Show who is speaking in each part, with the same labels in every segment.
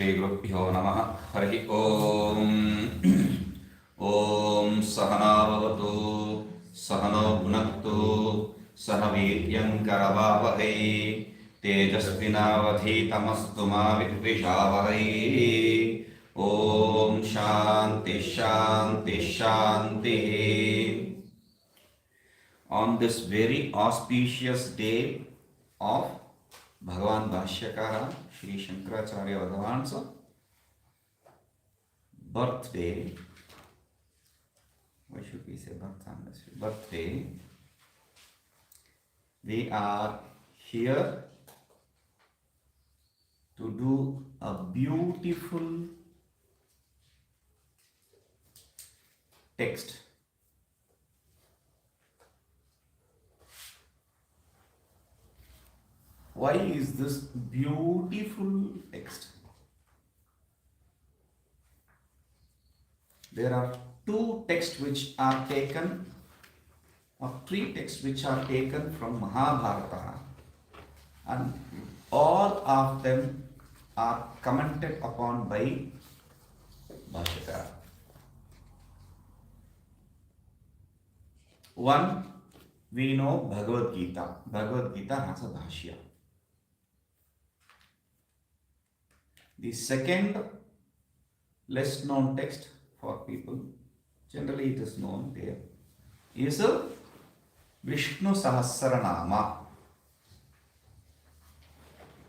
Speaker 1: श्रीगुरुभ्यो नमः। हरिः ओम्। ॐ सहना भवतु, सहनो भुनक्तु, सह वीर्यं करवावहै, तेजस्विनावधीतमस्तु मा विद्विषावहै। ॐ शान्ति शान्ति शान्तिः. On this very auspicious day of Bhagavan Bhashyakara Shri Shankaracharya Bhagavan's birthday, why should we say birth anniversary? Birthday, we are here to do a beautiful text. Why is this beautiful text? There are two texts which are taken, or three texts which are taken from Mahabharata, and all of them are commented upon by Bhashyakara. One, we know Bhagavad Gita. Bhagavad Gita has a Bhashya. The second less known text for people, generally it is known there, is a Vishnu Sahasranama.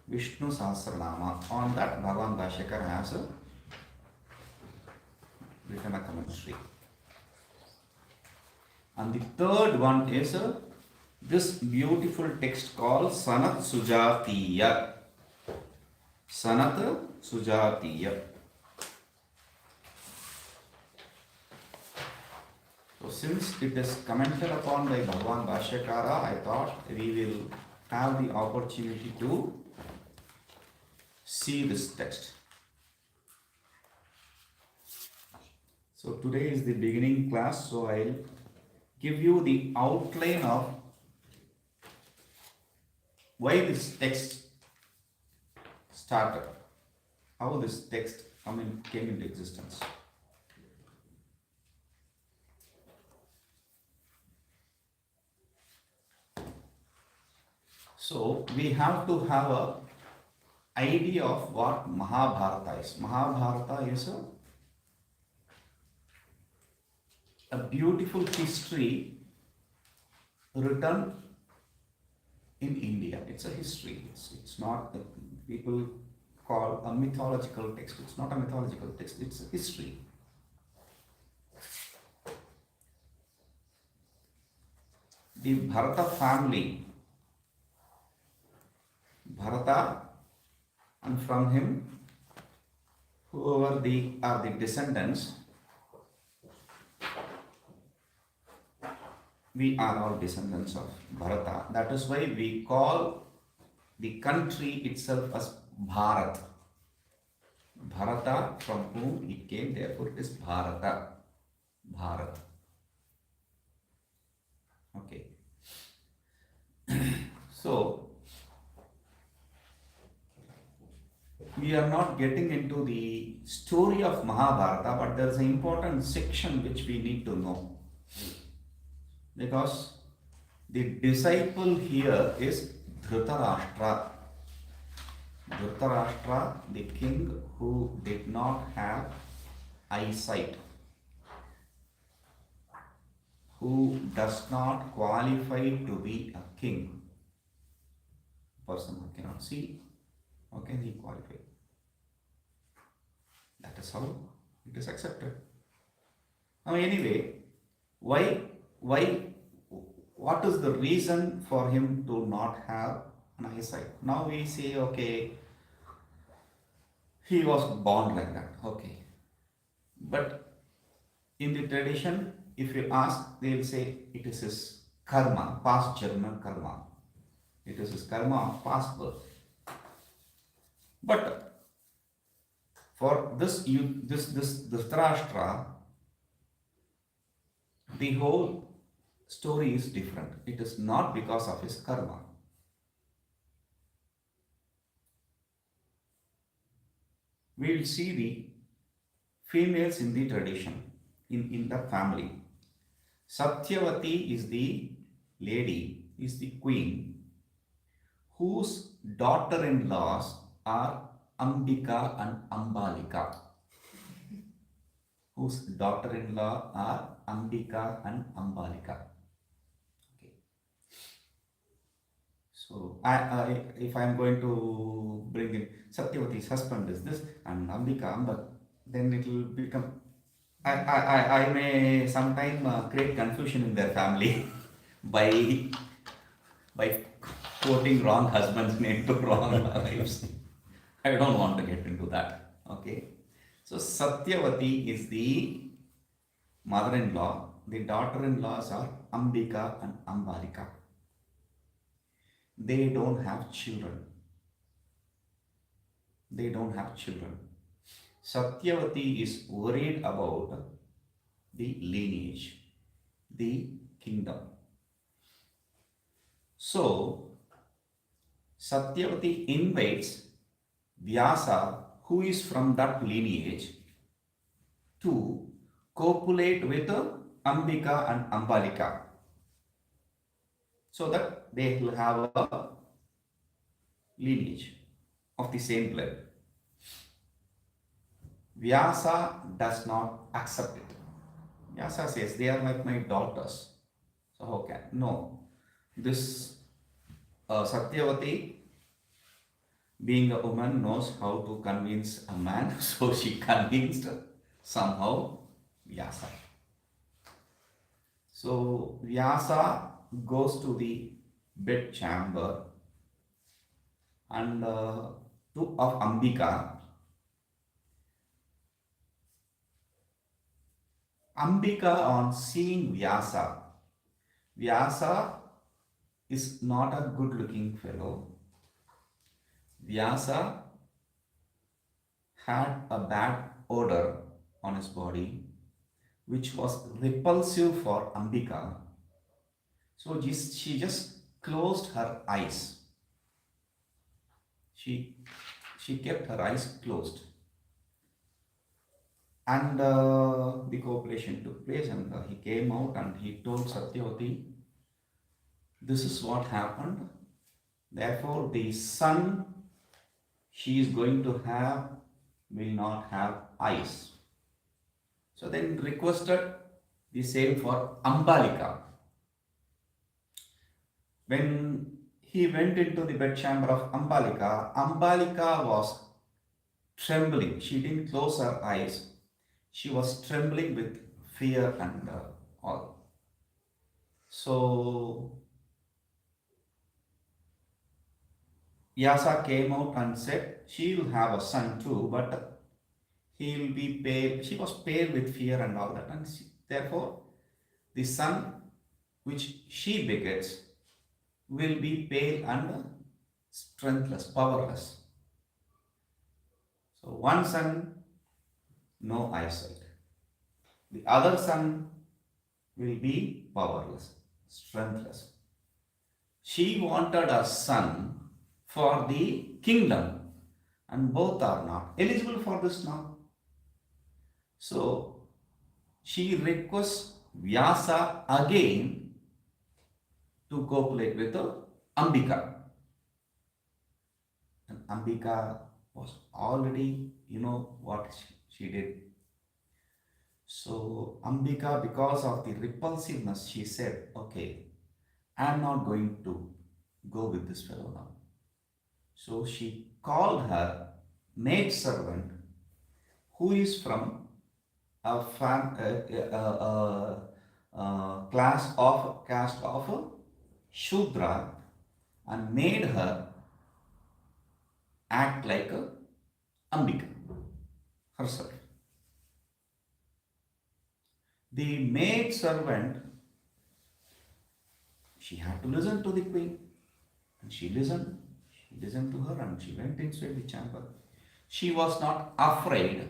Speaker 1: Vishnu Sahasranama. On that, Bhagavan Bhashyakara has written a commentary. And the third one is this beautiful text called01ESanatSujatiya. Sanat-Sujatiya. So since it is commented upon by Bhagavan Bhashyakara, I thought we will have the opportunity to see this text. So today is the beginning class, so I'll give you the outline of why this text started, how this text came into existence. So we have to have a idea of what Mahabharata is. Mahabharata is a beautiful history written in India. It's a history. It's not the people call a mythological text. It's not a mythological text. It's a history. The Bharata family, Bharata, and from him, whoever are the descendants, we are all descendants of Bharata. That is why we call the country itself as Bharat. Bharata, from whom it came, therefore it is Bharata. Bharat. Okay. So, we are not getting into the story of Mahabharata, but there is an important section which we need to know. Because the disciple here is Dhritarashtra. Dhritarashtra, the king who did not have eyesight, who does not qualify to be a king. A person who cannot see, how can he qualify? That is how it is accepted. Now anyway, what is the reason for him to not have an eyesight? Now we say, okay, he was born like that, okay. But in the tradition, if you ask, they will say it is his karma, past German karma. It is his karma of past birth. But for this Dhritarashtra, the whole story is different. It is not because of his karma. we will see the females in the tradition, in the family. Satyavati is the lady, is the queen, whose daughter-in-laws are Ambika and Ambalika. Whose daughter-in-law are Ambika and Ambalika. Okay. So, if I am going to bring in Satyavati's husband is this and Ambika, but then it will become. I may sometime create confusion in their family by quoting wrong husband's name to wrong wives. I don't want to get into that. Okay. So Satyavati is the mother-in-law. The daughter-in-laws are Ambika and Ambalika. They don't have children. They don't have children. Satyavati is worried about the lineage, the kingdom. So Satyavati invites Vyasa, who is from that lineage, to copulate with Ambika and Ambalika, so that they will have a lineage of the same blood. Vyasa does not accept it. Vyasa says, they are like my daughters. So how can? No. This Satyavati, being a woman, knows how to convince a man. So she convinced somehow Vyasa. So Vyasa goes to the bed chamber and of Ambika. Ambika, on seeing Vyasa, Vyasa is not a good looking fellow. Vyasa had a bad odor on his body, which was repulsive for Ambika. So she just closed her eyes. She kept her eyes closed. And the copulation took place, and he came out and he told Satyavati, this is what happened. Therefore, the son she is going to have will not have eyes. So then requested the same for Ambalika. When he went into the bedchamber of Ambalika, Ambalika was trembling. She didn't close her eyes. She was trembling with fear and all. So Vyasa came out and said she will have a son too, but he will be pale. She was pale with fear and all that, and therefore the son which she begets will be pale and strengthless, powerless. So one son, no eyesight. The other son will be powerless, strengthless. She wanted a son for the kingdom, and both are not eligible for this now. So she requests Vyasa again to copulate with Ambika. And Ambika was already, what she did. So Ambika, because of the repulsiveness, she said, okay, I am not going to go with this fellow now. So she called her maid servant, who is from a caste of Shudra, and made her act like Ambika herself. The maid servant, she had to listen to the queen, and she listened. She listened to her, and she went inside the chamber. She was not afraid,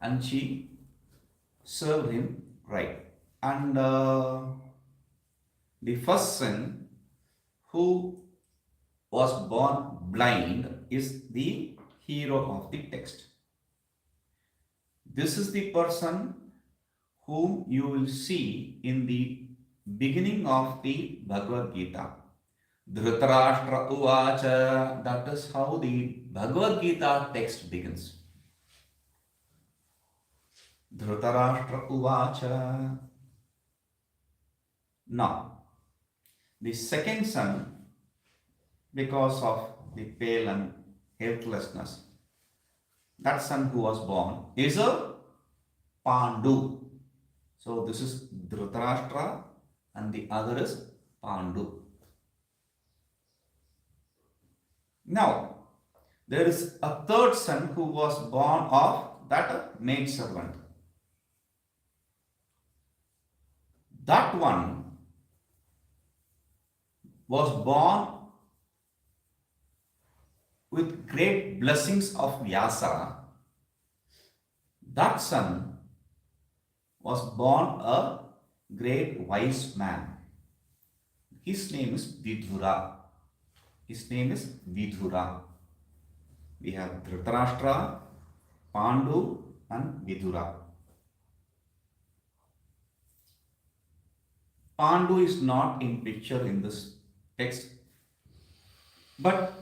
Speaker 1: and she served him right. And the first son, who was born blind, is the hero of the text. This is the person whom you will see in the beginning of the Bhagavad Gita. Dhritarashtra Uvacha. That is how the Bhagavad Gita text begins. Dhritarashtra Uvacha. Now, the second son, because of the pale and helplessness, that son who was born is a Pandu. So this is Dhritarashtra and the other is Pandu. Now, there is a third son who was born of that maid servant. That one was born with great blessings of Vyasa. That son was born a great wise man. His name is Vidura. His name is Vidura. We have Dhritarashtra, Pandu and Vidura. Pandu is not in picture in this text, but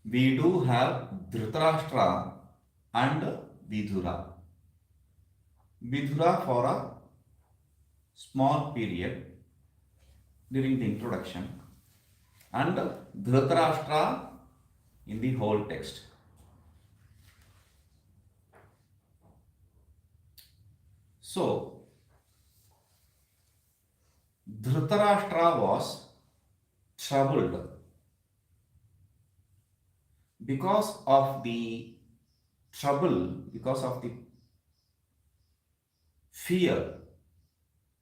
Speaker 1: we do have Dhritarashtra and Vidura. Vidura for a small period during the introduction and Dhritarashtra in the whole text. So, Dhritarashtra was troubled because of the fear.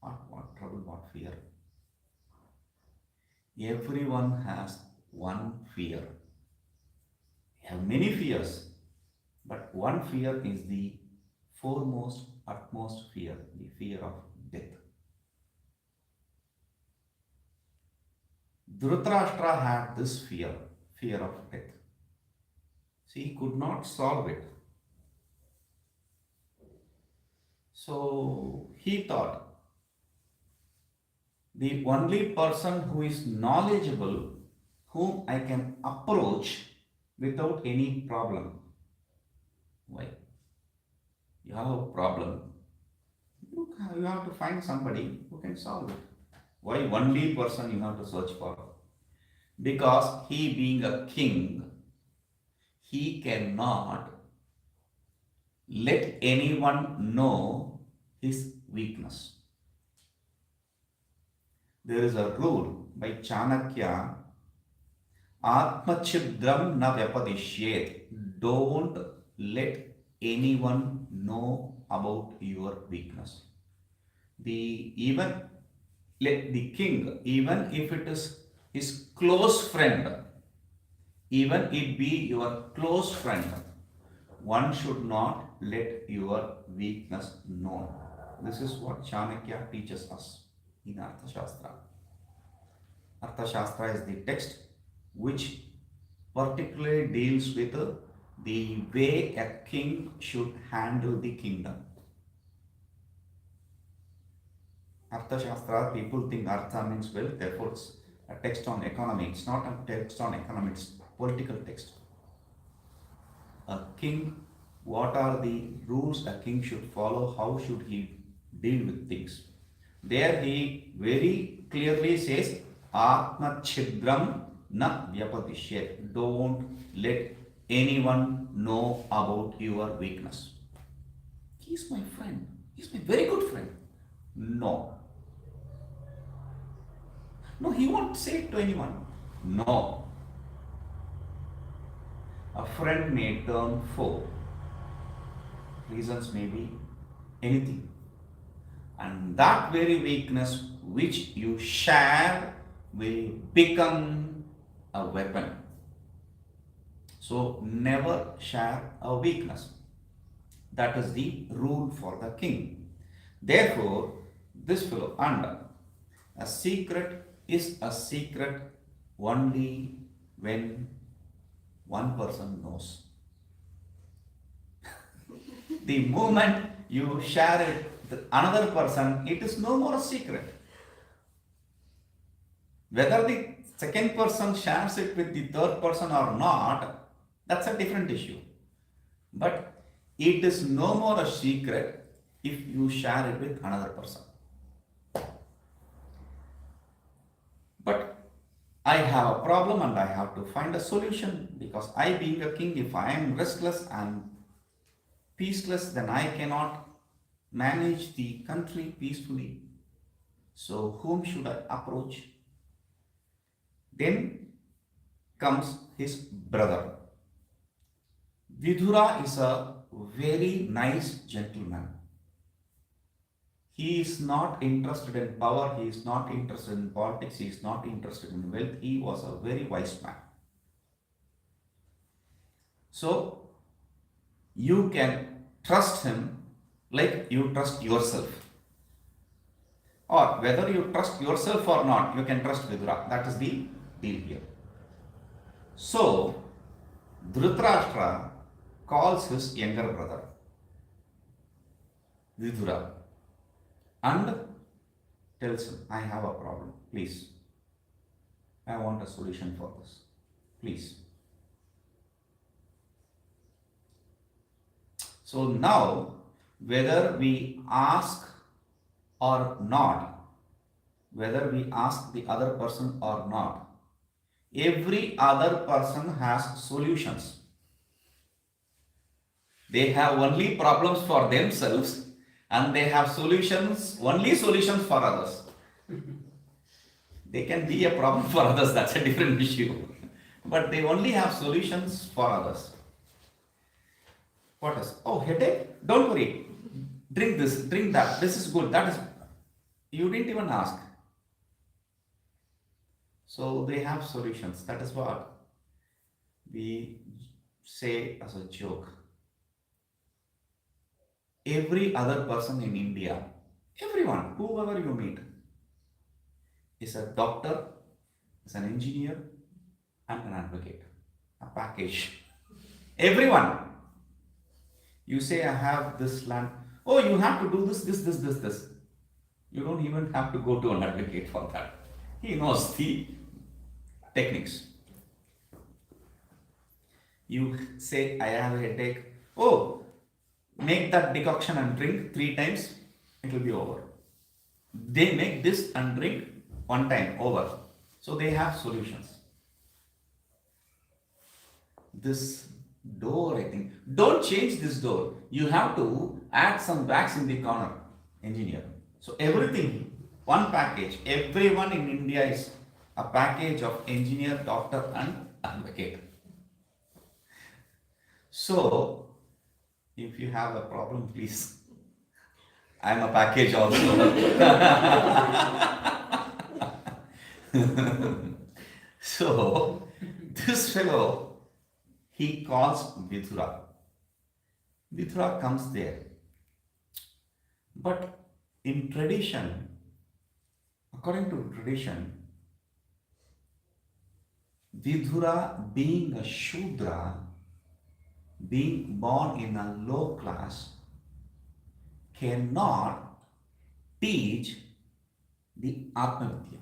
Speaker 1: What trouble, what fear? Everyone has one fear. We have many fears, but one fear is the foremost, utmost fear, the fear of death. Dhritarashtra had this fear of death. See, he could not solve it. So he thought, the only person who is knowledgeable, whom I can approach without any problem. Why? You have a problem. You have to find somebody who can solve it. Why only person you have to search for? Because he being a king, he cannot let anyone know his weakness. There is a rule by Chanakya, Atmachidram na vyapadishyet. Don't let anyone know about your weakness. Let the king, even if it is his close friend, even it be your close friend, one should not let your weakness known. This is what Chanakya teaches us in Arthashastra. Arthashastra is the text which particularly deals with the way a king should handle the kingdom. Arthashastra, people think Artha means wealth, therefore it's a text on economy. It's not a text on economy, it's political text. A king, what are the rules a king should follow? How should he deal with things? There he very clearly says, Atma Chidram na vyapadishyet. Don't let anyone know about your weakness. He is my friend. He is my very good friend. No. No, he won't say it to anyone. No. A friend may turn foe. Reasons may be anything. And that very weakness which you share will become a weapon. So never share a weakness. That is the rule for the king. Therefore, this fellow, and a secret is a secret only when one person knows. The moment you share it with another person, it is no more a secret. Whether the second person shares it with the third person or not, that's a different issue. But it is no more a secret if you share it with another person. But I have a problem and I have to find a solution, because I, being a king, if I am restless and peaceless, then I cannot manage the country peacefully. So, whom should I approach? Then comes his brother. Vidura is a very nice gentleman. He is not interested in power, he is not interested in politics, he is not interested in wealth. He was a very wise man. So, you can trust him like you trust yourself. Or whether you trust yourself or not, you can trust Vidura. That is the deal here. So, Dhritarashtra calls his younger brother, Vidura, and tells him, I have a problem, please. I want a solution for this. Please. So now, whether we ask or not, whether we ask the other person or not, every other person has solutions. They have only problems for themselves and they have solutions, only solutions for others. They can be a problem for others, that's a different issue. But they only have solutions for others. What is? Oh, headache? Don't worry. Drink this, drink that. This is good. That is. You didn't even ask. So they have solutions. That is what we say as a joke. Every other person in India, everyone, whoever you meet, is a doctor, is an engineer, and an advocate. A package. Everyone. You say, I have this land. Oh, you have to do this. You don't even have to go to an advocate for that. He knows the techniques. You say, I have a headache. Oh, make that decoction and drink 3 times, it will be over. They make this and drink 1 time, over. So they have solutions. This door, I think, don't change this door. You have to add some wax in the corner, engineer. So everything, one package. Everyone in India is a package of engineer, doctor, and advocate. So, if you have a problem, please. I am a package also. So, this fellow, he calls Vidura. Vidura comes there. But in tradition, according to tradition, Vidura, being a Shudra, being born in a low class, cannot teach the Atmavidya.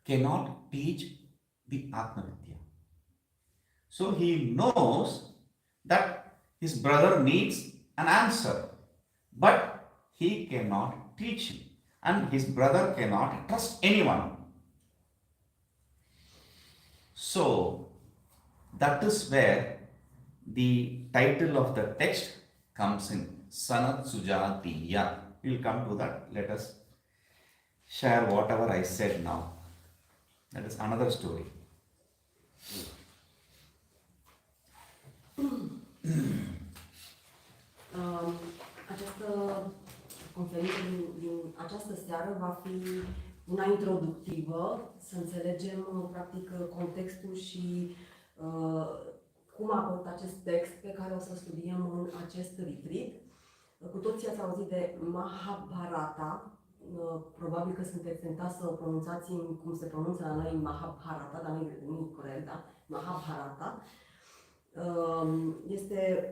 Speaker 1: Cannot teach the Atmavidya. So he knows that his brother needs an answer, but he cannot teach him, and his brother cannot trust anyone. So that is where the title of the text comes in, Sanat-Sujatiya. We will come to that. Let us share whatever I said now. That is another story.
Speaker 2: Această conferință din această seară va fi una introductivă, să înțelegem practic contextul și cum a apărut acest text pe care o să studiem în acest retreat. Cu toții ați auzit de Mahabharata, probabil că sunteți tentați să o pronunțați cum se pronunță la noi Mahabharata, dar nu e corect, da? Mahabharata. Este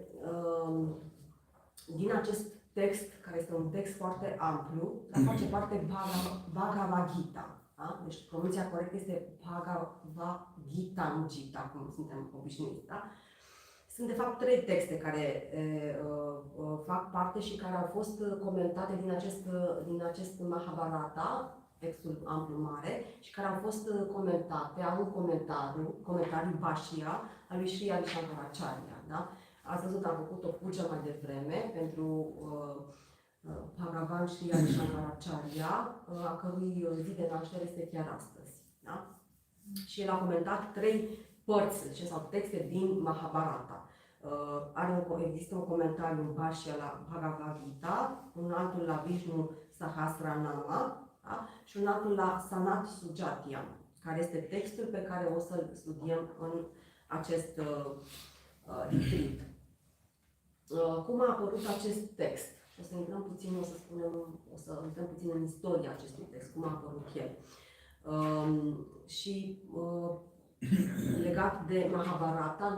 Speaker 2: din acest text, care este un text foarte amplu, face parte Bhagavad Gita. Da? Deci pronunția corectă este Bhagavad Gita, nu Gita, cum suntem obișnuiți. Da? Sunt de fapt 3 texte care fac parte și care au fost comentate din acest Mahabharata, textul amplu mare, și care au fost comentate, au un comentariu Bhashya al lui Sri Adi Shankaracharya. Da? Ați văzut, am făcut o pucea mai devreme pentru Bhagavan Sri Adi Shankaracharya, a cărui zi de naștere este chiar astăzi. Da? Și el a comentat 3 părți sau texte din Mahabharata. Există un comentariu în Bhashya la Bhagavad Gita, un altul la Vishnu Sahasranama, da? Și un altul la SanatSujatiya, care este textul pe care o să-l studiem în acest retreat. Cum a apărut acest text? O să intrăm puțin, o să intrăm puțin în istoria acestui text, cum a apărut el. Legat de Mahabharata,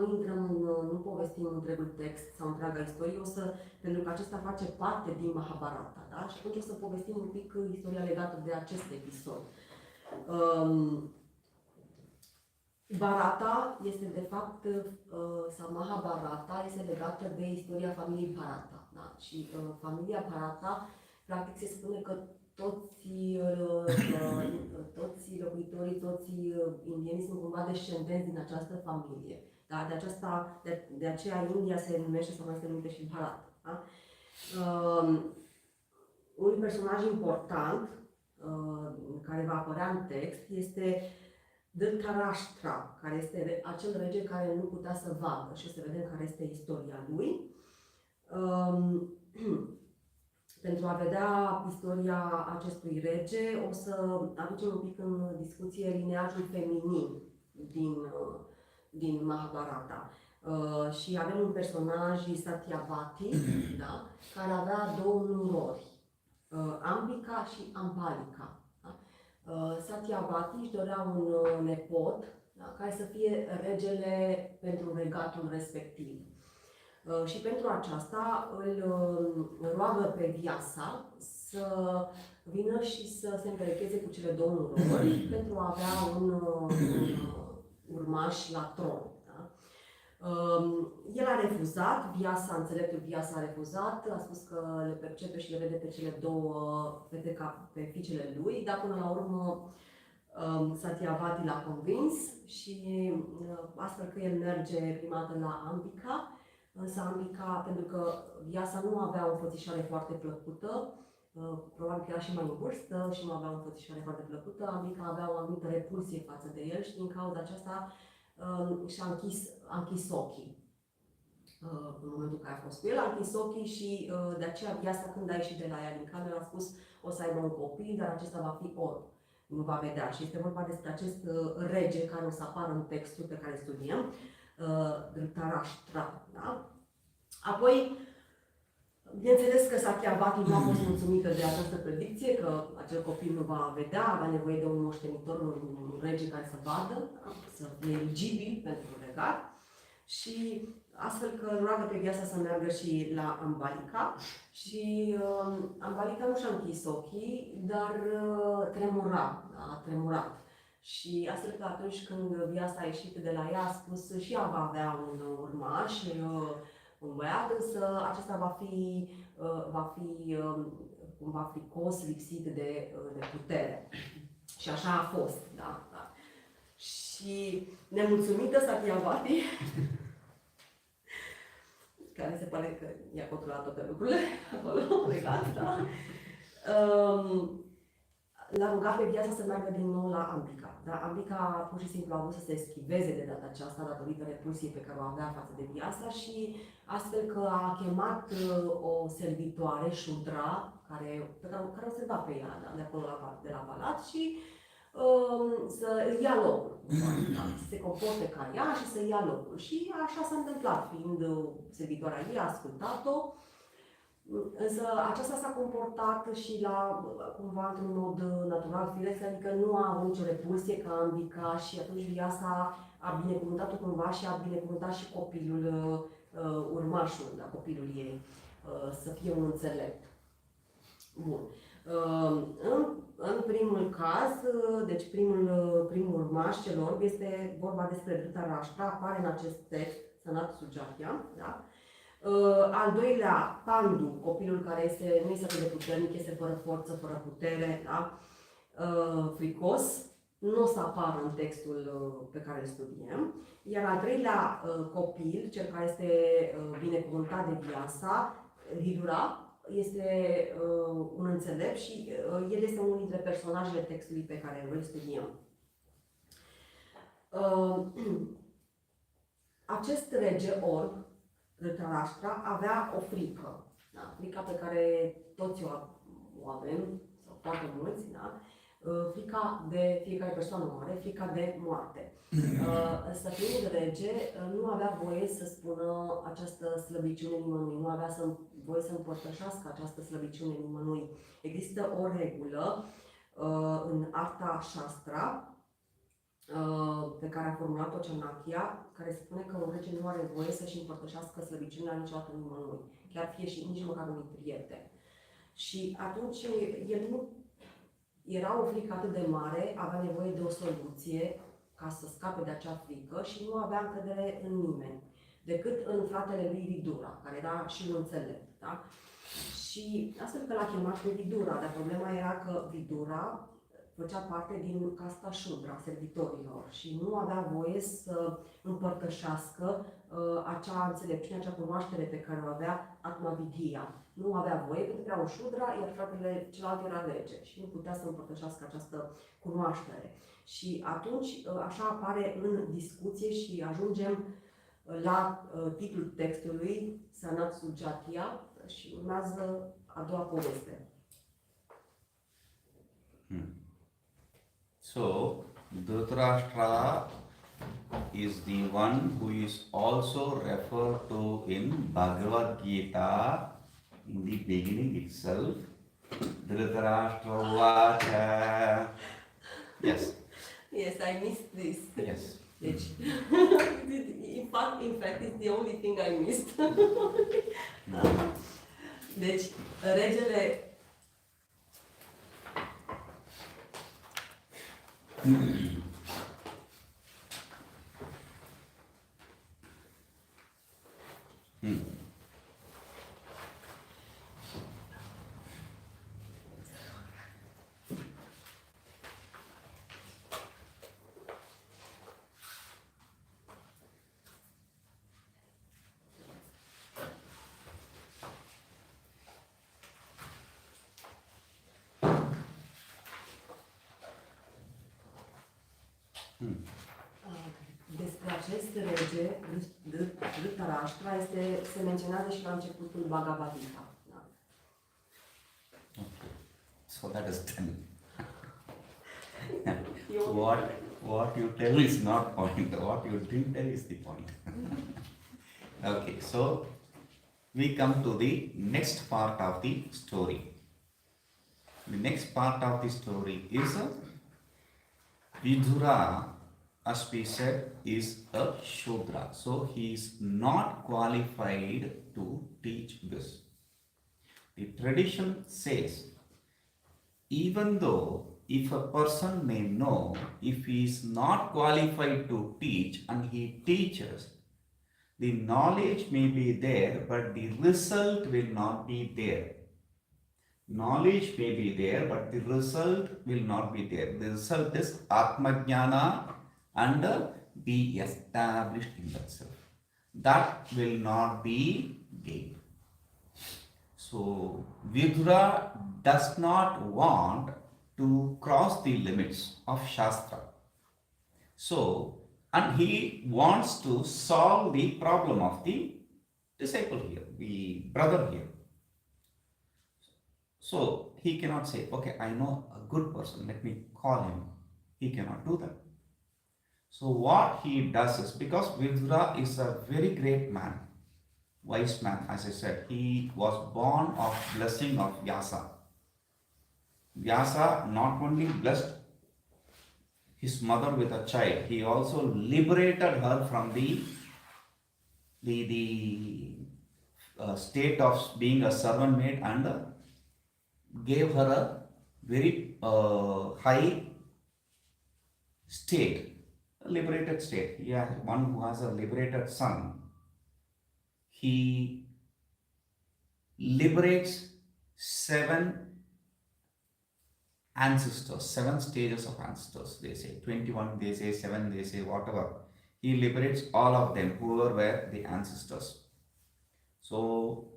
Speaker 2: nu povestim întregul text sau întreaga istorie, pentru că acesta face parte din Mahabharata, da? Și atunci o să povestim un pic istoria legată de acest episod. Bharata este de fapt, sau Mahabharata este legată de istoria familiei Bharata, da? Și familia Bharata, practic se spune că toți locuitorii, toți indienii sunt cumva descendenți din această familie. Da? De aceea India se numește sau mai se numește și Bharat. Da? Un personaj important care va apărea în text este Dhritarashtra, care este acel rege care nu putea să vadă, și o să vedem care este istoria lui. Pentru a vedea istoria acestui rege, o să aducem un pic în discuție lineajul feminin din Mahabharata. Și avem un personaj, Satyavati, da? Care avea 2 nurori, Ambika și Ambalika. Da? Satyavati își dorea un nepot, da? Care să fie regele pentru regatul respectiv. Și pentru aceasta îl roagă pe Vyasa să vină și să se împerecheze cu cele 2 nurori pentru a avea un urmaș la tron. Da? El a refuzat, înțeleptul Vyasa a refuzat, a spus că le percepe și le vede pe cele 2 fete ca pe fiicele lui, dar până la urmă Satyavati l-a convins și astfel că el merge prima dată la Ambika. Însă Ambika, pentru că Vyasa nu avea o înfățișare foarte plăcută, probabil că era și mai în vârstă și nu avea o înfățișare foarte plăcută, Ambika avea o anumită repulsie față de el și din cauza aceasta și-a închis ochii. În momentul în care a fost cu el, a închis ochii și de aceea Vyasa, când a ieșit de la ea din cameră, a spus o să aibă un copil, dar acesta va fi orb. Nu va vedea. Și este vorba despre acest rege care o să apară în textul pe care studiem, Dhritarashtra, da? Apoi, bineînțeles că Satyavati nu a fost mulțumită de această predicție, că acel copil nu va vedea, avea nevoie de un moștenitor, un rege care să vadă, da? Să fie eligibil pentru regat. Și astfel că roagă pe Vyasa să meargă și la Ambalika. Și Ambalika nu și-a închis ochii, dar tremura, da? A tremurat. Și astfel că atunci când Vyasa a ieșit de la ea, a spus și ea va avea un urmaș, un băiat, însă acesta va fi cumva fricos, lipsit de putere. Și așa a fost, da. Și nemulțumită Satyavati, care se pare că i-a controlat toate lucrurile acolo, legat, da. L-a rugat pe Vyasa să meargă din nou la Ambika. Dar Ambika pur și simplu a vrut să se eschiveze de data aceasta datorită repulsiei pe care o avea față de Vyasa și astfel că a chemat o servitoare, Shudra, care o serva pe ea, da, de acolo de la palat și să îi ia locul. Da, să se comporte ca ea și să ia locul. Și așa s-a întâmplat, fiind servitoarea ei, a ascultat-o. Însă aceasta s-a comportat și cumva într-un mod natural, firesc, adică nu a avut nicio repulsie ca Ambika și atunci Vyasa a binecuvântat-o cumva și a binecuvântat și copilul, urmașul, da, copilul ei. să fie un înțelept. Bun. În primul caz, deci primul urmaș celor este vorba despre Dhritarashtra, apare în acest text, SanatSujatiya, da? Al doilea, Pandu, copilul care nu este atât de puternic, este fără forță, fără putere, da? Fricos, nu o să apară în textul pe care îl studiem. Iar al treilea copil, cel care este binecuvântat de Vyasa, Vidura, este un înțelept și el este unul dintre personajele textului pe care îl studiem. Acest rege orb, Dhritarashtra, avea o frică. Da? Frica pe care toți o avem, sau foarte mulți, da? Frica de fiecare persoană mare, frica de moarte. Stăpânul rege nu avea voie să spună această slăbiciune nimănui, nu avea voie să împărtășească această slăbiciune nimănui. Există o regulă în Arta Shastra pe care a formulat-o Chanakya, care spune că un rege nu are voie să-și împărtășească slăbiciunea niciodată nimănui, chiar fie și nici măcar unui prieten. Și atunci el nu era o frică atât de mare, avea nevoie de o soluție ca să scape de acea frică și nu avea încredere în nimeni, decât în fratele lui Vidura, care era și un înțelept. Da? Și astfel că l-a chemat pe Vidura, dar problema era că Vidura făcea parte din casta Shudra, servitorilor, și nu avea voie să împărtășească acea înțelepciune, acea cunoaștere pe care o avea Atmavidhiya. Nu avea voie pentru că era un Shudra, iar fratele celălalt era rege și nu putea să împărtășească această cunoaștere. Și atunci așa apare în discuție și ajungem la titlul textului, SanatSujatiya, și urmează a doua poveste.
Speaker 1: So, Dhritarashtra is the one who is also referred to in Bhagavad Gita in the beginning itself. Dhritarashtra Vacha. Yes.
Speaker 2: Yes, I missed this.
Speaker 1: Yes.
Speaker 2: Deci, in fact, it's the only thing I missed. Deci, regele despre acest rege, Dhritarashtra, se menționează și la începutul Bhagavad Gita. Da?
Speaker 1: Okay. So that is done. What you tell is not point. What you didn't tell is the point. Okay, so we come to the next part of the story. The next part of the story is Vidura, as we said, is a Shudra. So he is not qualified to teach this. The tradition says, even though if a person may know, if he is not qualified to teach and he teaches, the knowledge may be there, but the result will not be there. Knowledge may be there, but the result will not be there. The result is Atmajnana and be established in itself. That will not be gained. So, Vidura does not want to cross the limits of Shastra. So, and he wants to solve the problem of the disciple here, the brother here. So, he cannot say, okay, I know a good person, let me call him. He cannot do that. So, what he does is, because Vidura is a very great man, wise man, as I said, he was born of blessing of Vyasa. Vyasa not only blessed his mother with a child, he also liberated her from the state of being a servant maid and gave her a very high state, a liberated state. Yeah, one who has a liberated son, he liberates seven ancestors, seven stages of ancestors. They say 21, they say 7, they say whatever. He liberates all of them, whoever were the ancestors. So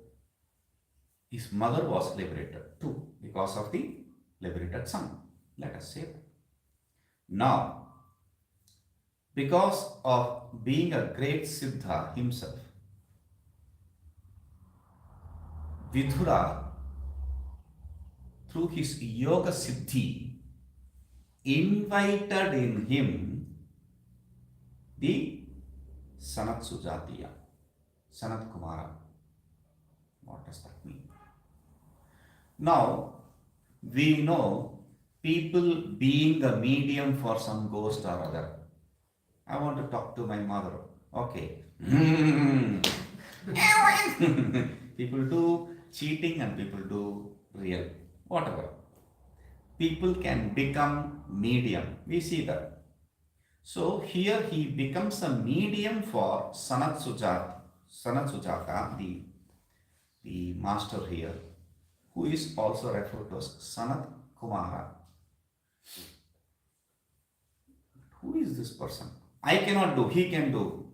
Speaker 1: his mother was liberated too because of the liberated son. Let us say that. Now, because of being a great Siddha himself, Vidura, through his yoga siddhi, invited in him the Sanat Sujatiya, Sanat Kumara. What does that mean? Now, we know people being the medium for some ghost or other. I want to talk to my mother. Okay. People do cheating and people do real. Whatever. People can become medium. We see that. So here he becomes a medium for Sanat Sujata, the master here, who is also referred to as Sanat Kumara. Who is this person? I cannot do, he can do.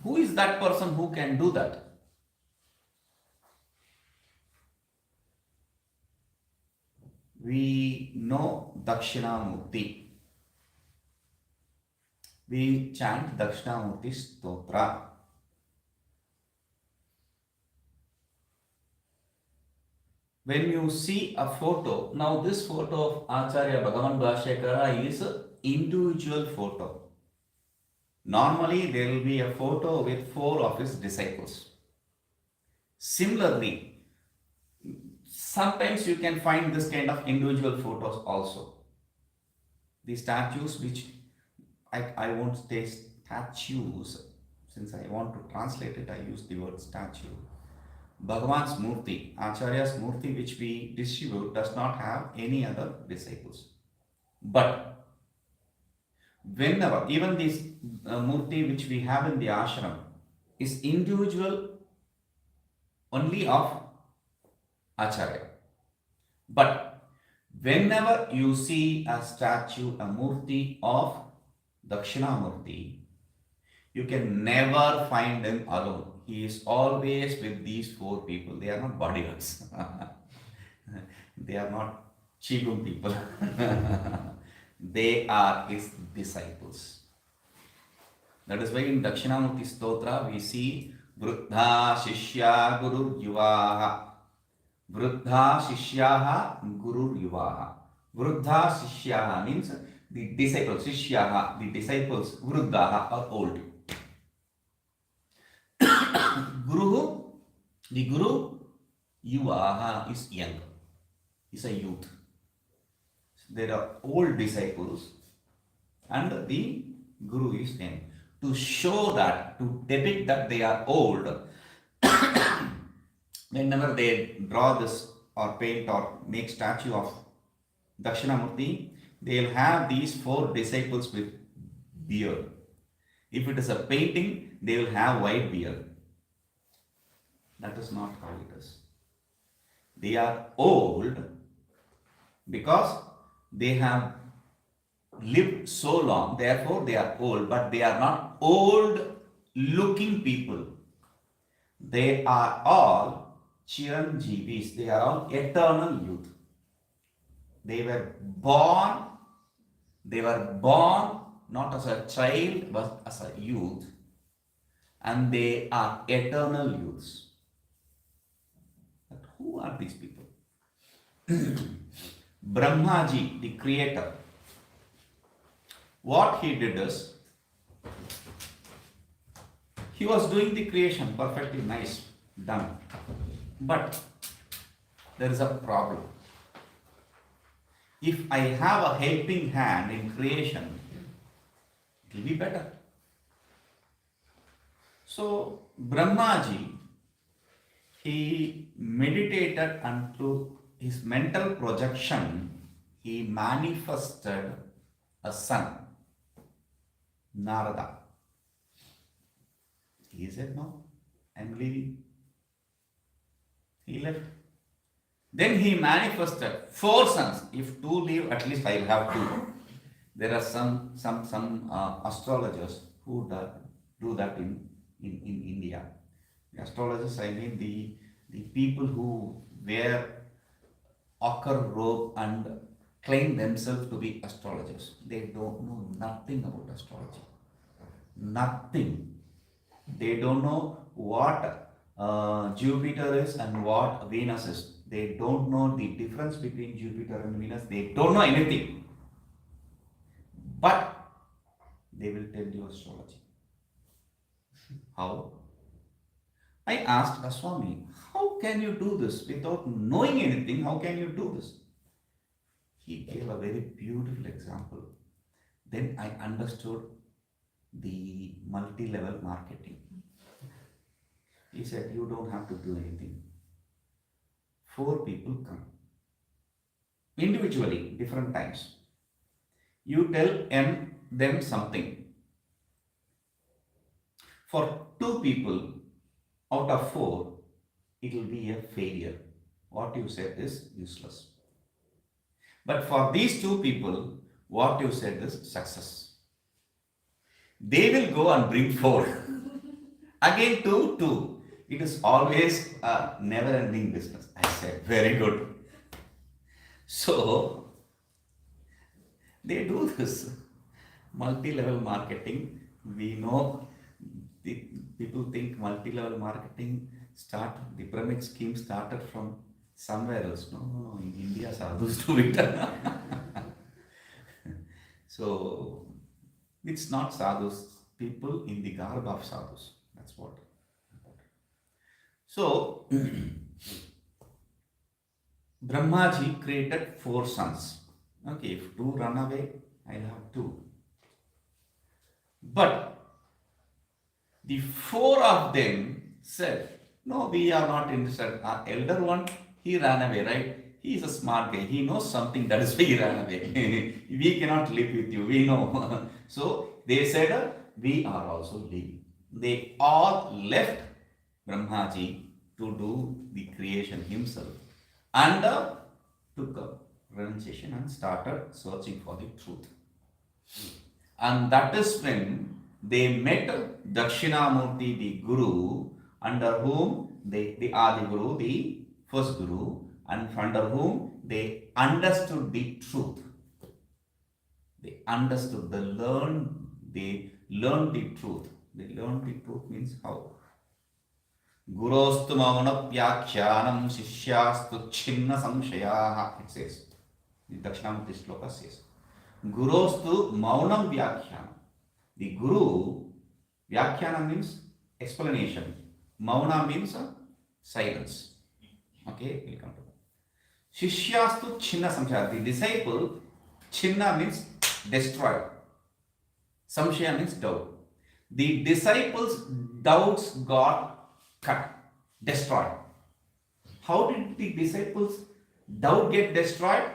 Speaker 1: Who is that person who can do that? We know Dakshinamurti. We chant Dakshinamurti Stotra. When you see a photo, now this photo of Acharya Bhagavan Bhashyakara is an individual photo. Normally there will be a photo with 4 of his disciples. Similarly, sometimes you can find this kind of individual photos also. The statues which I won't say statues, since I want to translate it, I use the word statue. Bhagavan's Murti, Acharya's Murti which we distribute does not have any other disciples. But whenever, even this Murti which we have in the ashram is individual only of Acharya. But whenever you see a statue, a Murti of Dakshinamurti, you can never find him alone. He is always with these 4 people. They are not bodyguards. They are not Chigum people. They are his disciples. That is why in Dakshinamurti Stotra we see Vruddha Shishya Guru Yuvaha. Vruddha Shishyaha Guru Yuvaha. Vruddha Shishyaha means the disciples. Shishyaha, the disciples. Vruddhaha are old. Guru, the Guru, Yuvaha is young, is a youth. There are old disciples and the Guru is young. To show that, to depict that they are old, whenever they draw this or paint or make statue of Dakshinamurti, they will have these 4 disciples with beard. If it is a painting, they will have white beard. That is not how it is. They are old because they have lived so long, therefore they are old, but they are not old looking people. They are all Chiranjeevis, they are all eternal youth. They were born not as a child but as a youth, and they are eternal youths. But who are these people? Brahmaji, the creator, what he did is, he was doing the creation perfectly nice, done. But there is a problem. If I have a helping hand in creation, it will be better. So Brahmaji, he meditated unto his mental projection, he manifested a son, Narada. He said, no, I'm leaving. He left. Then he manifested 4 sons. If 2 leave, at least I will have 2. There are some astrologers who do that in India. The astrologers, I mean the people who wear ochre robe and claim themselves to be astrologers. They don't know nothing about astrology. Nothing. They don't know what Jupiter is and what Venus is. They don't know the difference between Jupiter and Venus. They don't know anything. But they will tell you astrology. How? I asked Swami, how can you do this without knowing anything? How can you do this? He gave a very beautiful example. Then I understood the multi-level marketing. He said, you don't have to do anything. 4 people come. Individually, different times. You tell them something. For 2 people out of 4, it will be a failure. What you said is useless. But for these 2 people, what you said is success. They will go and bring 4. Again 2. It is always a never-ending business. I said, very good. So, they do this multi-level marketing. We know the people think multi-level marketing the pyramid scheme started from somewhere else. No, in India, sadhus do it. So, it's not sadhus, people in the garb of sadhus. That's what. So, Brahmaji created 4 sons. Okay, if 2 run away, I'll have 2. But the 4 of them said, no, we are not interested. Our elder one, he ran away, right? He is a smart guy. He knows something, that is why he ran away. We cannot live with you, we know. So they said, we are also leaving. They all left Brahmaji to do the creation himself and took up renunciation and started searching for the truth. And that is when they met Dakshinamurti, the Guru, under whom the Adi Guru, the first Guru, and under whom they understood the truth. They understood, they learned the truth. They learned the truth means how? Gurostu mauna pyakhyanam shishyastu chinna samshayaha, it says. The Dakshinamurti sloka says. Gurostu maunam vyakhyanam. The Guru, vyakhyanam means explanation. Mauna means silence. Okay, we'll come to that. Shishyastu chinna samshaya. The disciple, chinna means destroyed. Samshaya means doubt. The disciples' doubts got cut, destroyed. How did the disciples' doubt get destroyed?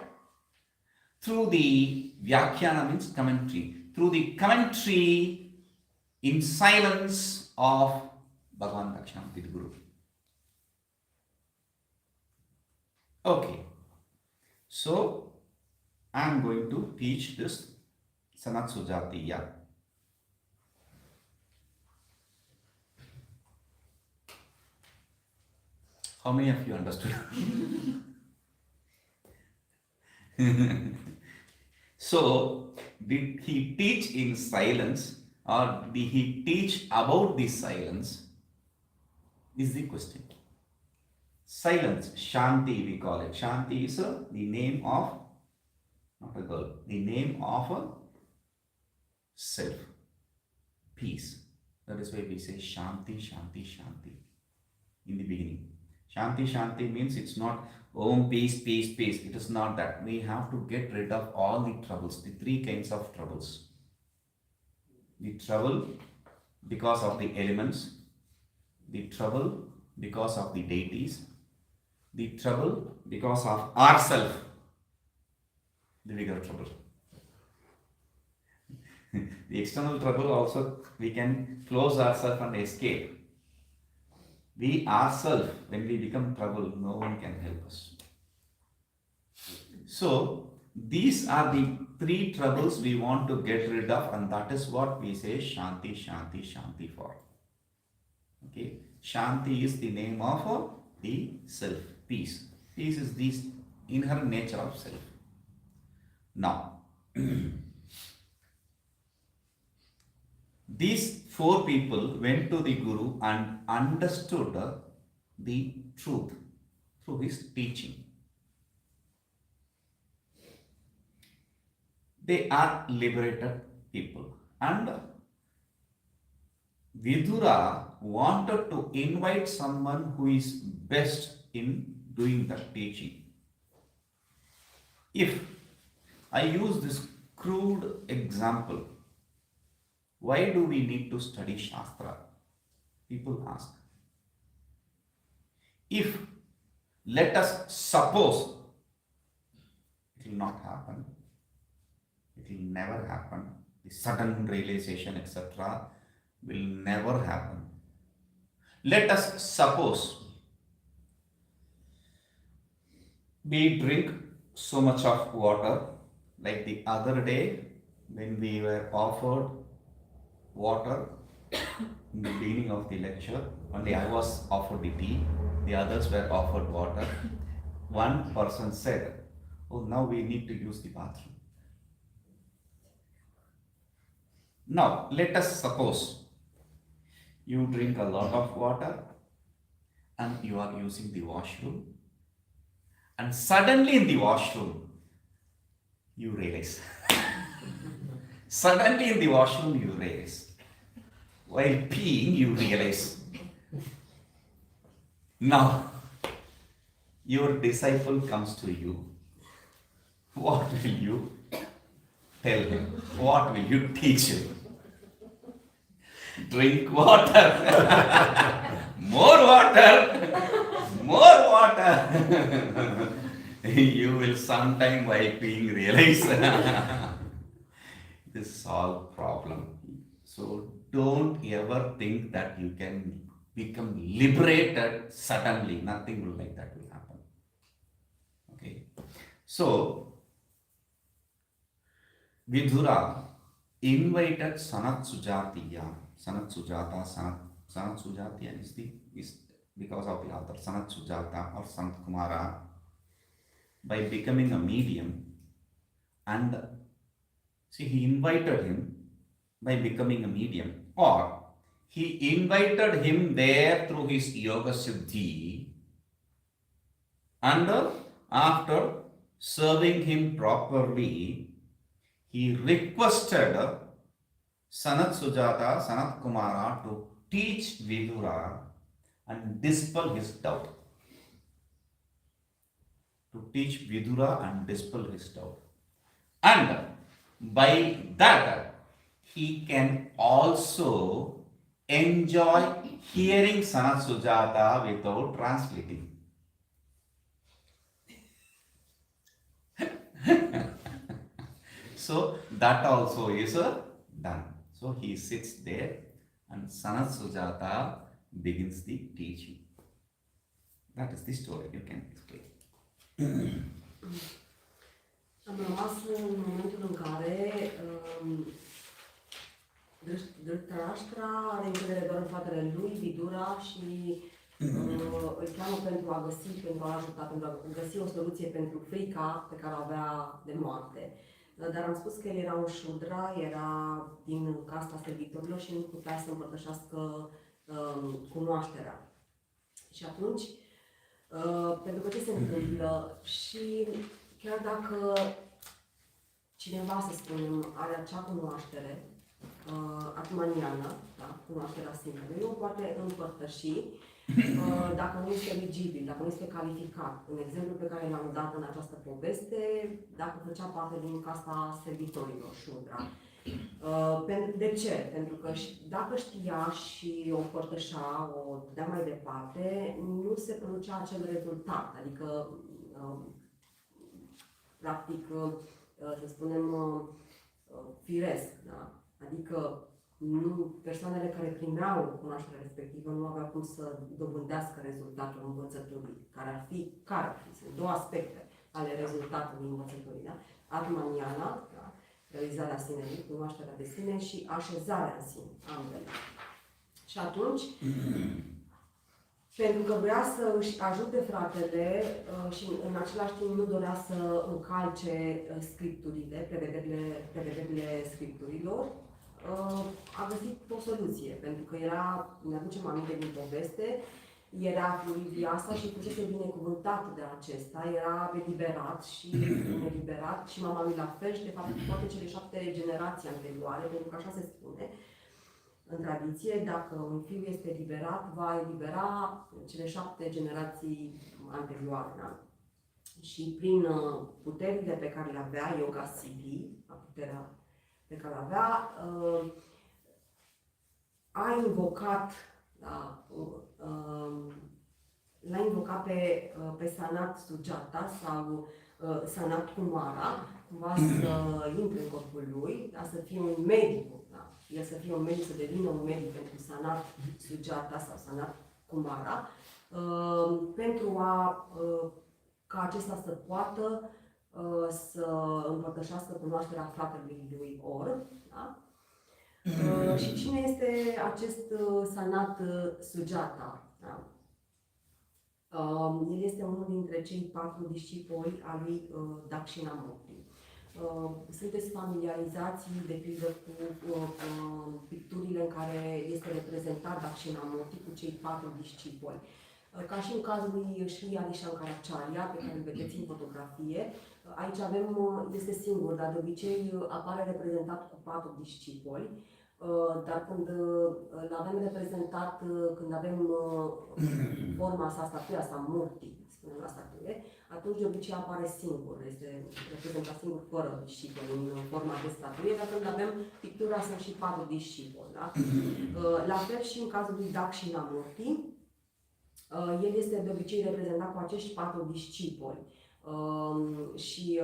Speaker 1: Through the Vyakhyana means commentary. Through the commentary in silence of Bhagavan Dakshinamurti, the Guru. Okay. So, I am going to teach this Sanat Sujatiya. How many of you understood? So, did he teach in silence or did he teach about the silence? Is the question. Silence, Shanti we call it. Shanti is the name of, not a girl, the name of a self. Peace. That is why we say Shanti, Shanti, Shanti in the beginning. Shanti, Shanti means it's not Om, peace, peace, peace. It is not that. We have to get rid of all the troubles, the 3 kinds of troubles. The trouble because of the elements, the trouble because of the deities, the trouble because of ourself, the bigger trouble. The external trouble also we can close ourselves and escape. We ourselves, when we become trouble, no one can help us. So these are the three troubles we want to get rid of, and that is what we say Shanti, Shanti, Shanti for. Okay, Shanti is the name of the self, peace. Peace is the inherent nature of self. Now, these four people went to the Guru and understood the truth through his teaching. They are liberated people. And Vidura wanted to invite someone who is best in doing that teaching. If I use this crude example, why do we need to study Shastra? People ask. If, let us suppose, it will not happen, it will never happen, the sudden realization, etc., will never happen. Let us suppose we drink so much of water, like the other day when we were offered water in the beginning of the lecture. Only I was offered the tea, the others were offered water. One person said, "Oh, now we need to use the bathroom." Now, let us suppose you drink a lot of water and you are using the washroom, and suddenly in the washroom you realize. Suddenly in the washroom you realize. While peeing you realize. Now, your disciple comes to you. What will you tell him? What will you teach him? Drink water. More water. More water. You will sometime while peeing realize this solved problem. So don't ever think that you can become liberated suddenly. Nothing will like that will happen. Okay. So Vidura invited SanatSujatiya. SanatSujatiya is because of the author Sanat Sujata or Sanat Kumara, by becoming a medium. And see, he invited him by becoming a medium, or he invited him there through his yoga siddhi, and after serving him properly, he requested Sanat Sujata, Sanat Kumara to teach Vidura and dispel his doubt. To teach Vidura and dispel his doubt. And by that, he can also enjoy hearing Sanat Sujata without translating. So that also is done. So he sits there and Sanat Sujata begins the teaching. That is the story. You can explain.
Speaker 2: Am rămas în momentul în care Dhritarashtra are încredere doar în fratele lui, Vidura, și îl cheamă pentru a ajuta, pentru a găsi o soluție pentru frica pe care o avea de moarte. Dar am spus că el era un Shudra, era din casta servitorilor și nu putea să împărtășească cunoașterea. Și atunci, pentru că ce se întâmplă, și chiar dacă cineva, să spunem, are acea cunoaștere atmaniană, da? Cunoașterea simplă, nu o poate împărtăși dacă nu este eligibil, dacă nu este calificat. În exemplu pe care l-am dat în această poveste, dacă făcea parte din casta servitorilor, Shudra. De ce? Pentru că dacă știa și o împărtășa, o dădea mai departe, nu se producea acel rezultat. Adică, practic, să spunem, firesc. Da? Adică persoanele care primeau cunoașterea respectivă nu aveau cum să dobândească rezultatul învățăturii, care ar fi. Sunt două aspecte ale rezultatului învățăturii. Da? Atmaniana, da? Realizarea sinelui, cunoașterea de sine și așezarea în sine, ambele. Și atunci, pentru că vrea să își ajute fratele și în același timp nu dorea să încalce scripturile, prevederile scripturilor, a găsit o soluție, pentru că ne aducem aminte din poveste, era Fluiviasa și fusese binecuvântat de acesta, era eliberat și mama lui la fel și de fapt toate cele 7 generații anterioare, pentru că așa se spune în tradiție, dacă un fiu este eliberat, va elibera cele 7 generații anterioare. Da? Și prin puterile pe care le avea, yoga siddhi, puterea pe care le avea, a invocat, da, l-a invocat pe Sanat Sujata sau Sanat Kumara, cumva să intre în corpul lui, da, să fie un medicu, da, el să fie un medic, să devină un medic pentru Sanat Sujata sau Sanat Kumara, pentru ca acesta să poată să împărtășească cunoașterea fratelui lui Or. Da? Și cine este acest Sanat Sujata? Da? El este unul dintre cei 4 discipoli al lui Dakshinamurti. Sunteți familiarizați, de pildă, cu picturile în care este reprezentat Dakshinamurti cu cei 4 discipoli. Ca și în cazul lui Sri Adi Shankaracharya, pe care îl vedeți în fotografie, aici este singur, dar de obicei apare reprezentat cu 4 discipoli. Dar când îl avem reprezentat, când avem forma sa, statuia sa, murti, spunem la statuie, atunci de obicei apare singur, este reprezentat singur fără discipoli în forma de statuie, dar când avem pictura sunt și 4 discipoli. Da? La fel și în cazul lui Dakshinamurti, el este de obicei reprezentat cu acești 4 discipoli. Și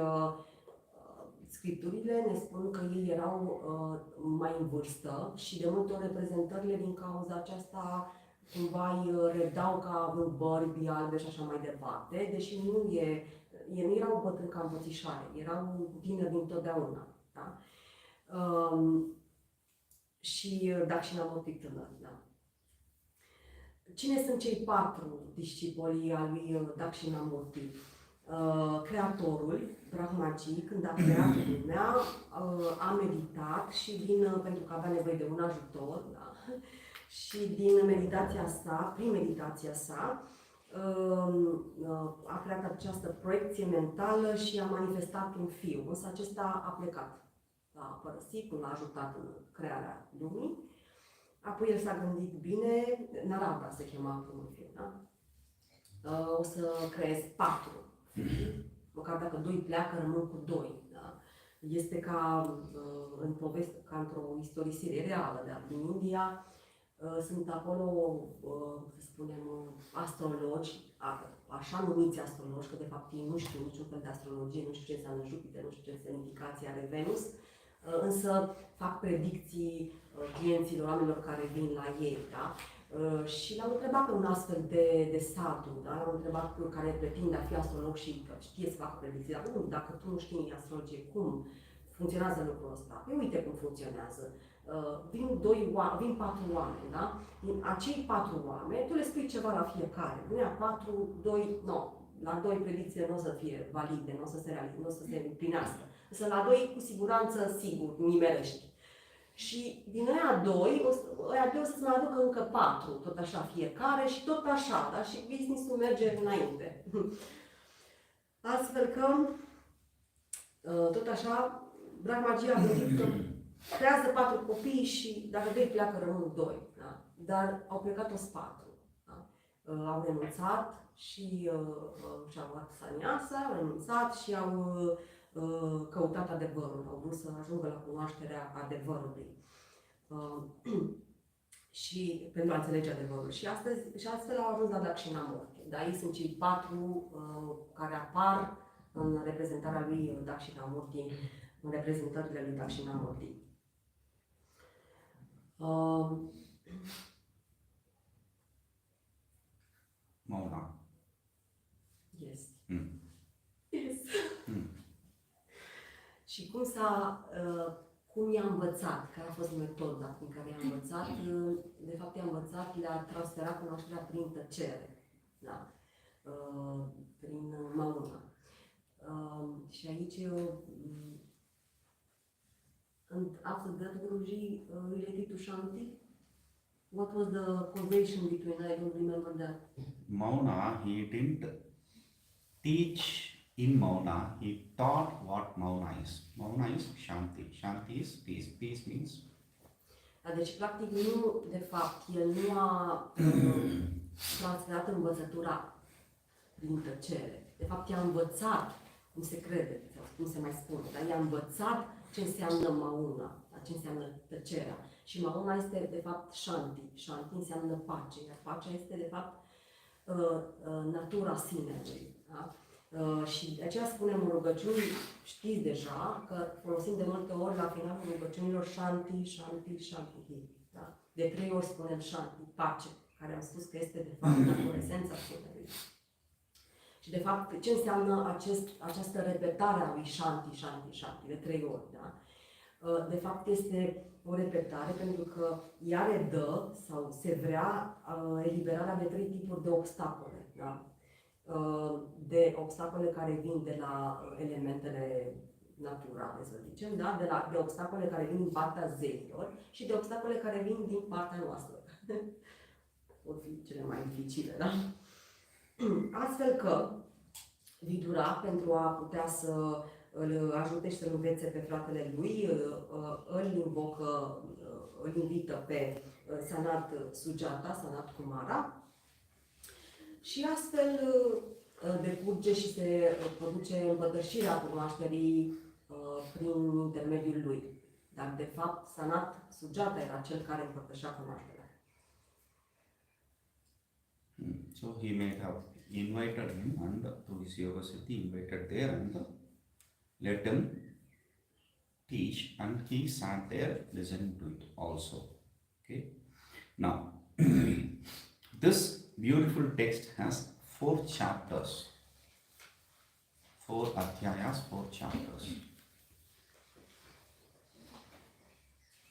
Speaker 2: scripturile ne spun că ei erau mai în vârstă și de multe ori reprezentările din cauza aceasta cumva îi redau ca având bărbi albe și așa mai departe, deși ei nu erau bătrâni ca împățișare, erau tineri dintotdeauna. Da? Și Dakshinamurti tânăr. Da? Cine sunt cei 4 discipoli al lui Dakshinamurti? Creatorul, Brahmaji, când a creat lumea, a meditat și pentru că avea nevoie de un ajutor, da? Și din meditația sa, prin meditația sa, a creat această proiecție mentală și a manifestat un fiu. Însă acesta a plecat, a părăsit, nu l-a ajutat în crearea lumii. Apoi el s-a gândit bine, Narada se chema primul fiu, da? O să creez 4. Măcar dacă 2 pleacă, rămân cu 2. Da? Este ca în poveste, ca într-o istorisire reală din India. Sunt acolo, să spunem, astrologi, așa numiți astrologi, că de fapt ei nu știu niciun fel de astrologie, nu știu ce înseamnă Jupiter, nu știu ce semnificație are Venus, însă fac predicții clienților, oamenilor care vin la ei. Da? Și l-am întrebat pe un astfel de satu, da? L-am întrebat pe care pretinde a fi astrolog și știe să facă predicții, dar dacă tu nu știi astrologie, cum funcționează lucrul ăsta? Păi uite cum funcționează. Vin 4 oameni, da? Din acei 4 oameni, tu le spui ceva la fiecare. Nu e 4, 2, nu. La 2 predicțiile nu o să fie valide, nu o să se realizeze, nu o să se împlinească. Însă la 2, cu siguranță, sigur, nimerești. Și din ăia 2 o să-ți mai aducă încă 4, tot așa fiecare și tot așa, da? Și business-ul merge înainte. Astfel că, tot așa, Brahmaji a gândit că creează 4 copii și dacă 2 pleacă, rămân 2. Da? Dar au plecat toți 4. Da? Au renunțat și și-au luat saniasa, au renunțat și căutat adevărul, au vrut să ajungă la cunoașterea adevărului. Și pentru a înțelege adevărul. Și astfel au ajuns la Dakshinamurti. Da? Ei sunt cei 4 care apar în reprezentarea lui Dakshinamurti, în reprezentările lui Dakshinamurti.
Speaker 1: Mauna.
Speaker 2: Yes.
Speaker 1: Mm.
Speaker 2: Yes.
Speaker 1: Mm.
Speaker 2: Și cum i-a învățat, care a fost metoda prin care i-a învățat, de fapt i-a învățat, le-a transferat cunoașterea prin tăcere, da? Prin mauna. Și aici, and after that, Guruji, related to Shanti, what was the conversation between, I don't remember that.
Speaker 1: Mauna, he didn't teach in Mauna, he taught what Mauna is. Mauna is Shanti. Shanti is peace. Peace means?
Speaker 2: Deci, practic, nu, de fapt, el nu a transferat învățătura prin tăcere. De fapt, i-a învățat, cum se crede, sau cum se mai spune, dar i-a învățat ce înseamnă Mauna, ce înseamnă tăcerea. Și Mauna este, de fapt, Shanti. Shanti înseamnă pace, iar pacea este, de fapt, natura sinelui. Da? Și de aceea spunem în rugăciuni, știți deja, că folosim de multe ori la finalul rugăciunilor Shanti, Shanti, Shanti. Da? De 3 ori spunem Shanti, pace, care am spus că este, de fapt, esența sinelui. Și, de fapt, ce înseamnă această repetare a lui Shanti, Shanti, Shanti, de 3 ori, da? De fapt, este o repetare pentru că ea redă sau se vrea eliberarea de 3 tipuri de obstacole, da? De obstacole care vin de la elementele naturale, să zicem, da? De obstacole care vin din partea zeilor și de obstacole care vin din partea noastră. Pot fi cele mai dificile, da? Astfel că Vidura, pentru a putea să îl ajute și să-l învețe pe fratele lui, îl invită pe Sanat Kumara, și astfel decurge și se produce împărtășirea cunoașterii prin intermediul lui. Dar, de fapt, Sanat Sujata era cel care împărtășea cunoașterea.
Speaker 1: So he may have invited him and to his yoga city, invited there and let him teach, and he sat there listening to it also. Okay. Now, this beautiful text has 4 chapters, 4 adhyayas, 4 chapters.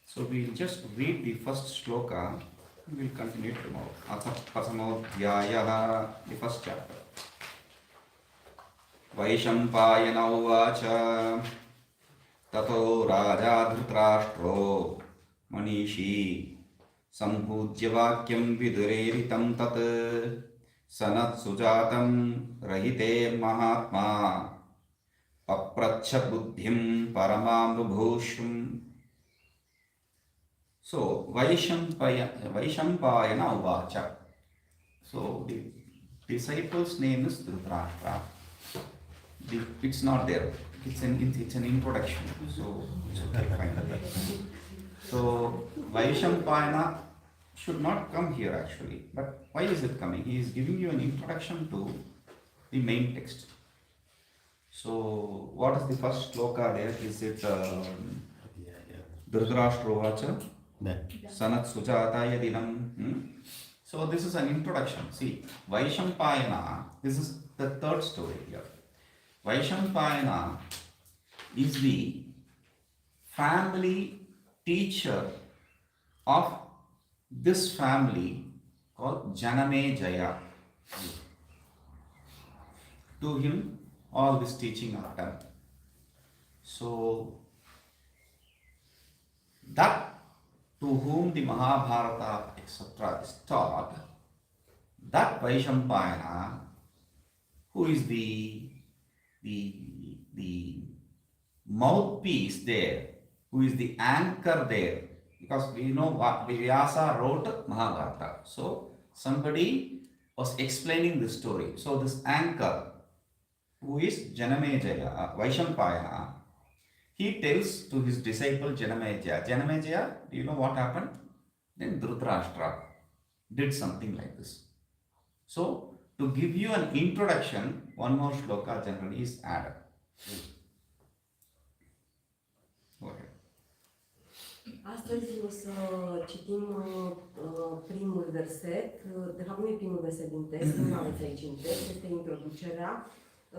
Speaker 1: So we'll just read the first shloka. We'll continue tomorrow. Atha the first chapter. Vaishampayana uvacha tato raja dhritarashtra manishi sambhujya vakyam vidureritam tat sanat sujatam rahite mahatma papracha buddhim paramamubhushum. So, Vaishampayana uvacha. So, the disciple's name is Dhritarashtra. It's not there. It's an introduction. So, it's okay, fine. So, Vaishampayana should not come here actually. But why is it coming? He is giving you an introduction to the main text. So, what is the first shloka there? Is it Dhritarashtra uvacha? Sanat Sujatiya-Intro. So this is an introduction. See, Vaishampayana, this is the third story here. Vaishampayana is the family teacher of this family called Janamejaya. To him, all this teaching are done. So, that to whom the Mahabharata, etc. is taught, that Vaishampayana, who is the mouthpiece there, who is the anchor there, because we know what Vyasa wrote Mahabharata. So somebody was explaining the story. So this anchor who is Janamejaya, Vaishampayana, he tells to his disciple Janamejaya. Janamejaya, do you know what happened? Then Dhritarashtra did something like this. So, to give you an introduction, one more shloka generally is added. Go ahead.
Speaker 2: Astăzi o să citim primul verset. De fapt, nu e primul verset din text, nu aveți aici în text, este introducerea,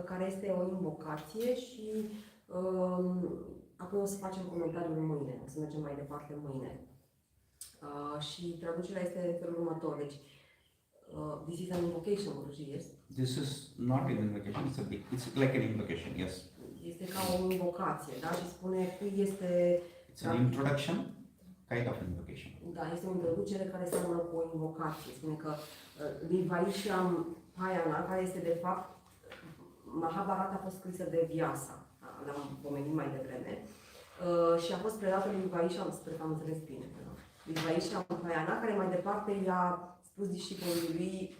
Speaker 2: care este o invocație și apoi o să facem comentariul mâine, o să mergem mai departe mâine. Și traducerea este în felul următor. Deci, this is an invocation, Guruji, yes?
Speaker 1: This is not an invocation, it's like an invocation, yes.
Speaker 2: Este ca o invocație, da? Și spune cui este...
Speaker 1: It's an introduction, kind of invocation.
Speaker 2: Da, este o introducere care seamănă cu o invocație. Spune că Vaisham Payana, care este de fapt Mahabharata, a fost scrisă de Vyasa, l-am pomenit mai devreme, și a fost predată lui Vaisham, sper că am înțeles bine, lui Vaisham Payana, care mai departe i-a spus discipolului lui,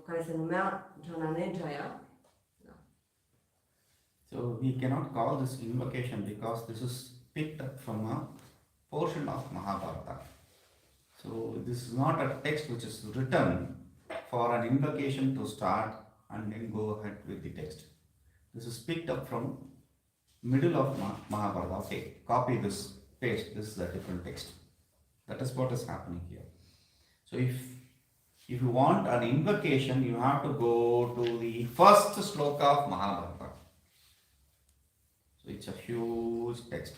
Speaker 2: care se numea Janamejaya.
Speaker 1: So we cannot call this invocation because this is picked up from a portion of Mahabharata. So this is not a text which is written for an invocation to start and then go ahead with the text. This is picked up from middle of Mahabharata. Okay, copy this, paste, this is a different text. That is what is happening here. So if you want an invocation, you have to go to the first sloka of Mahabharata. So it's a huge text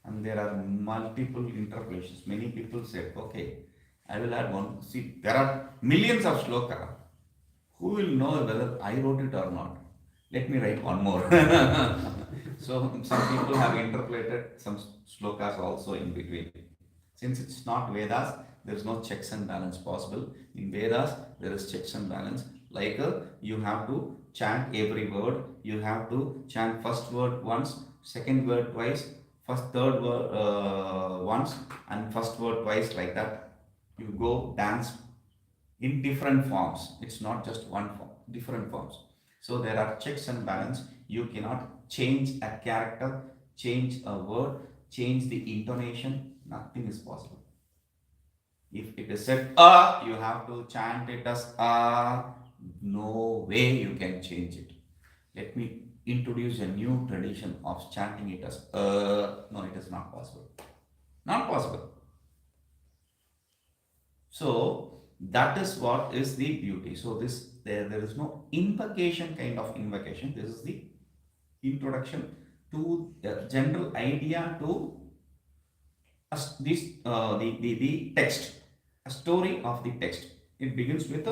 Speaker 1: and there are multiple interpretations. Many people said, okay, I will add one. See, there are millions of sloka. Who will know whether I wrote it or not? Let me write one more. So some people have interpreted some slokas also in between. Since it's not Vedas, there is no checks and balance possible. In Vedas, there is checks and balance. Like you have to chant every word. You have to chant first word once, second word twice, third word once, and first word twice, like that. You go dance in different forms. It's not just one form, different forms. So there are checks and balance. You cannot change a character, change a word, change the intonation. Nothing is possible. If it is said you have to chant it as no way you can change it. Let me introduce a new tradition of chanting it as no, it is not possible. Not possible. So that is what is the beauty. So there is no invocation kind of invocation. This is the introduction to the general idea to the text, a story of the text. It begins with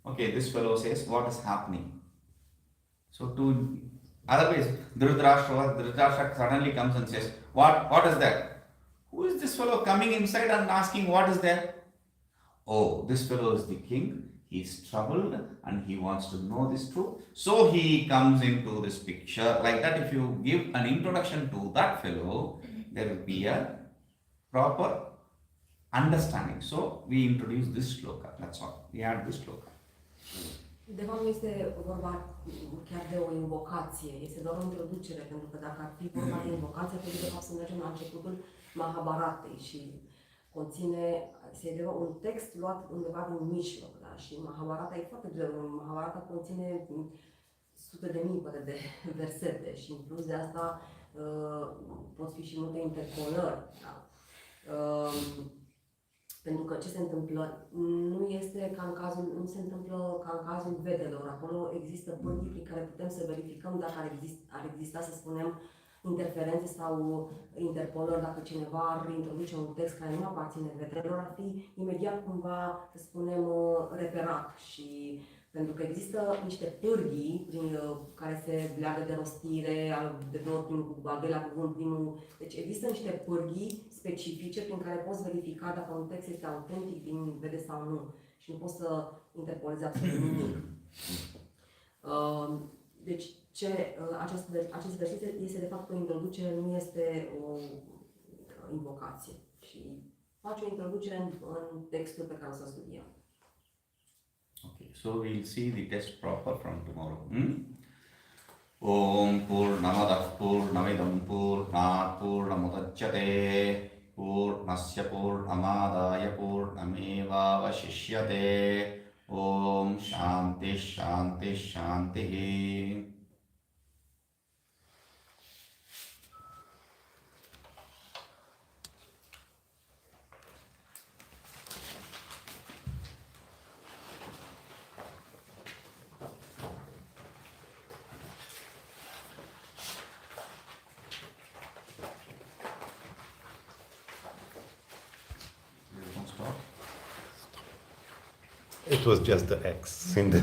Speaker 1: okay, this fellow says what is happening. So to otherwise, Dhritarashtra suddenly comes and says, what is that? Who is this fellow coming inside and asking what is there? Oh, this fellow is the king. He is troubled and he wants to know this truth. So he comes into this picture. Like that, if you give an introduction to that fellow, there will be a proper understanding. So we introduce this shloka. That's all. We add this shloka.
Speaker 2: De fapt, nu este vorba chiar de o invocație, este doar o introducere, pentru că dacă ar fi vorba de invocație, trebuie de fapt să mergem la începutul Mahabharatei și conține, se un text luat undeva din mijloc, da? Și Mahabharata e foarte greu. Mahabharata conține sute de mii de versete și în plus de asta pot fi și multe interpolări, da? Pentru că ce se întâmplă nu este ca în cazul, nu se întâmplă ca în cazul vedelor. Acolo există pârghii prin care putem să verificăm dacă ar exista, să spunem, interferențe sau interpolări. Dacă cineva ar introduce un text care nu aparține vedelor, ar fi imediat cumva, să spunem, reperat. Și pentru că există niște pârghii prin care se leagă de rostire, de primul, al doilea cuvânt, primul. Deci există niște pârghii specifice prin care poți verifica dacă un text este autentic din vede sau nu. Și nu poți să interpolezi absolut nimic. Deci acest verset este de fapt o introducere, nu este o invocație. Și face o introducere în textul pe care o să studiem.
Speaker 1: Okay, so we'll see the test proper from tomorrow. Om Purnamadah Purnamidam Purnat Purnamudachyate Purnasya Purnamadaya Purnamevavashishyate Om Shanti Shanti Shanti.
Speaker 3: It was just the X in the